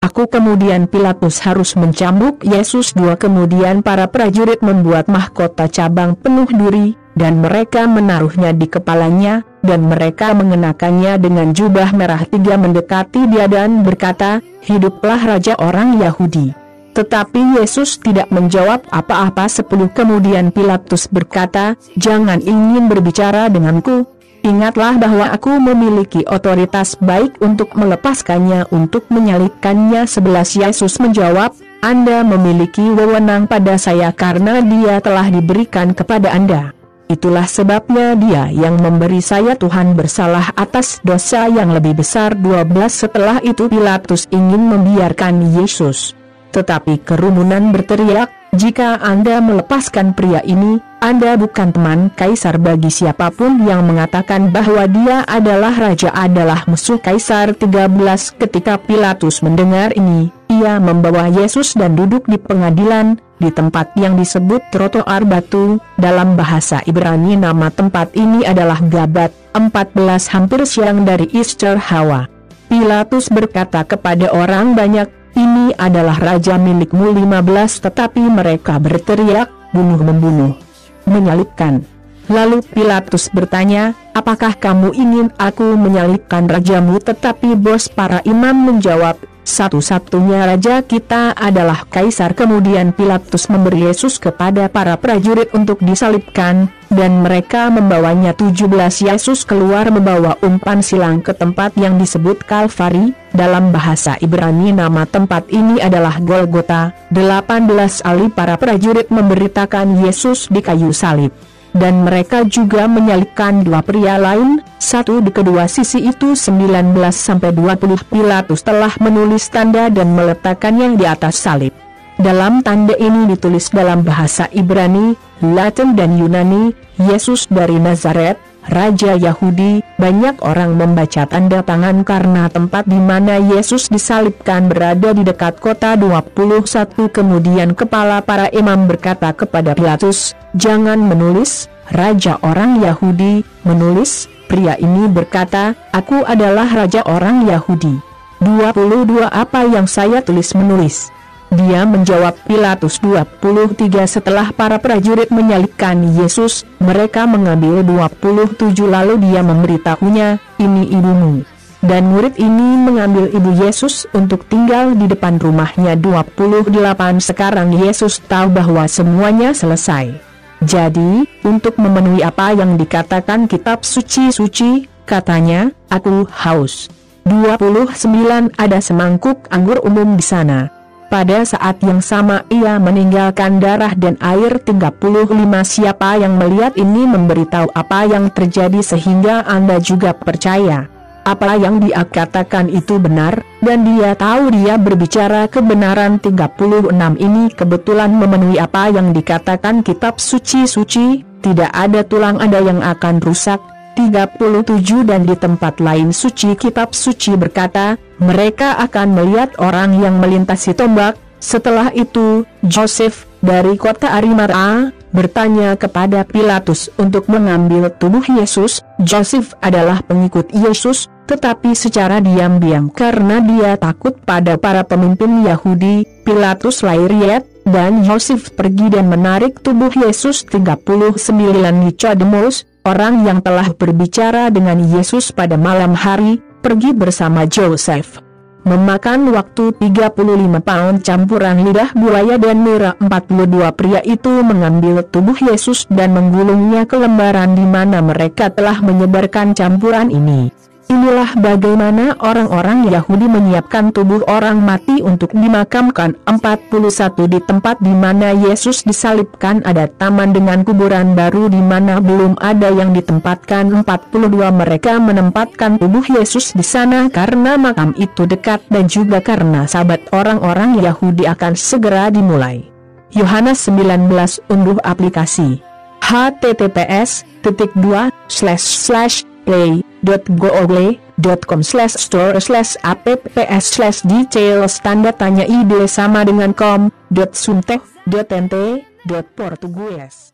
Aku kemudian Pilatus harus mencambuk Yesus. Kemudian para prajurit membuat mahkota cabang penuh duri, dan mereka menaruhnya di kepalanya, dan mereka mengenakannya dengan jubah merah. 3 Mendekati dia dan berkata, "Hiduplah Raja orang Yahudi." Tetapi Yesus tidak menjawab apa-apa. 10 Kemudian Pilatus berkata, "Jangan ingin berbicara denganku. Ingatlah bahwa aku memiliki otoritas baik untuk melepaskannya, untuk menyalibkannya." 11 Yesus menjawab, "Anda memiliki wewenang pada saya karena dia telah diberikan kepada Anda. Itulah sebabnya dia yang memberi saya. Tuhan bersalah atas dosa yang lebih besar." 12 Setelah itu Pilatus ingin membiarkan Yesus. Tetapi kerumunan berteriak, "Jika Anda melepaskan pria ini, Anda bukan teman Kaisar." Bagi siapapun yang mengatakan bahwa dia adalah raja adalah musuh Kaisar. 13 Ketika Pilatus mendengar ini, ia membawa Yesus dan duduk di pengadilan, di tempat yang disebut trotoar batu. Dalam bahasa Ibrani nama tempat ini adalah Gabat. 14 Hampir siang dari Easter Hawa, Pilatus berkata kepada orang banyak, "Ini adalah raja milikmu." 15 Tetapi mereka berteriak, "Bunuh, membunuh, menyalibkan." Lalu Pilatus bertanya, "Apakah kamu ingin aku menyalibkan rajamu?" Tetapi bos para imam menjawab, "Satu-satunya raja kita adalah Kaisar." Kemudian Pilatus memberi Yesus kepada para prajurit untuk disalibkan, dan mereka membawanya. 17 Yesus keluar membawa umpan silang ke tempat yang disebut Kalvari. Dalam bahasa Ibrani nama tempat ini adalah Golgota. 18 Ali para prajurit memberitakan Yesus di kayu salib, dan mereka juga menyalibkan 2 pria lain, satu di kedua sisi itu. 19-20 Pilatus telah menulis tanda dan meletakkannya di atas salib. Dalam tanda ini ditulis dalam bahasa Ibrani, Latin dan Yunani, "Yesus dari Nazaret, Raja Yahudi." Banyak orang membaca tanda tangan karena tempat di mana Yesus disalibkan berada di dekat kota. 21 Kemudian kepala para imam berkata kepada Pilatus, "Jangan menulis, Raja orang Yahudi, menulis, pria ini berkata, 'Aku adalah Raja orang Yahudi.' 22 Apa yang saya tulis menulis?" Dia menjawab. Pilatus 23 Setelah para prajurit menyalibkan Yesus, mereka mengambil 27 lalu dia memberitahunya, "Ini ibumu." Dan murid ini mengambil ibu Yesus untuk tinggal di depan rumahnya. 28 Sekarang Yesus tahu bahwa semuanya selesai. Jadi, untuk memenuhi apa yang dikatakan kitab suci-suci, katanya, "Aku haus." 29 Ada semangkuk anggur umum di sana. Pada saat yang sama ia meninggalkan darah dan air. 35 Siapa yang melihat ini memberitahu apa yang terjadi sehingga Anda juga percaya. Apa yang dia katakan itu benar, dan dia tahu dia berbicara kebenaran. 36 Ini kebetulan memenuhi apa yang dikatakan kitab suci-suci, tidak ada tulang ada yang akan rusak. 37 Dan di tempat lain suci kitab suci berkata, "Mereka akan melihat orang yang melintasi tombak." Setelah itu, Joseph dari kota Arimatea bertanya kepada Pilatus untuk mengambil tubuh Yesus. Joseph adalah pengikut Yesus, tetapi secara diam-diam karena dia takut pada para pemimpin Yahudi. Pilatus lariat, dan Joseph pergi dan menarik tubuh Yesus. 39 Nikodemus, orang yang telah berbicara dengan Yesus pada malam hari, pergi bersama Joseph. Memakan waktu 35 pound campuran lidah buaya dan nira. 42 Pria itu mengambil tubuh Yesus dan menggulungnya ke lembaran di mana mereka telah menyebarkan campuran ini. Inilah bagaimana orang-orang Yahudi menyiapkan tubuh orang mati untuk dimakamkan. 41 Di tempat di mana Yesus disalibkan ada taman dengan kuburan baru di mana belum ada yang ditempatkan. 42 Mereka menempatkan tubuh Yesus di sana karena makam itu dekat dan juga karena sabat orang-orang Yahudi akan segera dimulai. Yohanes 19 Unduh aplikasi https://play.google.com/store/apps/details tanda tanya id sama dengan com.sumteh.nt.portugues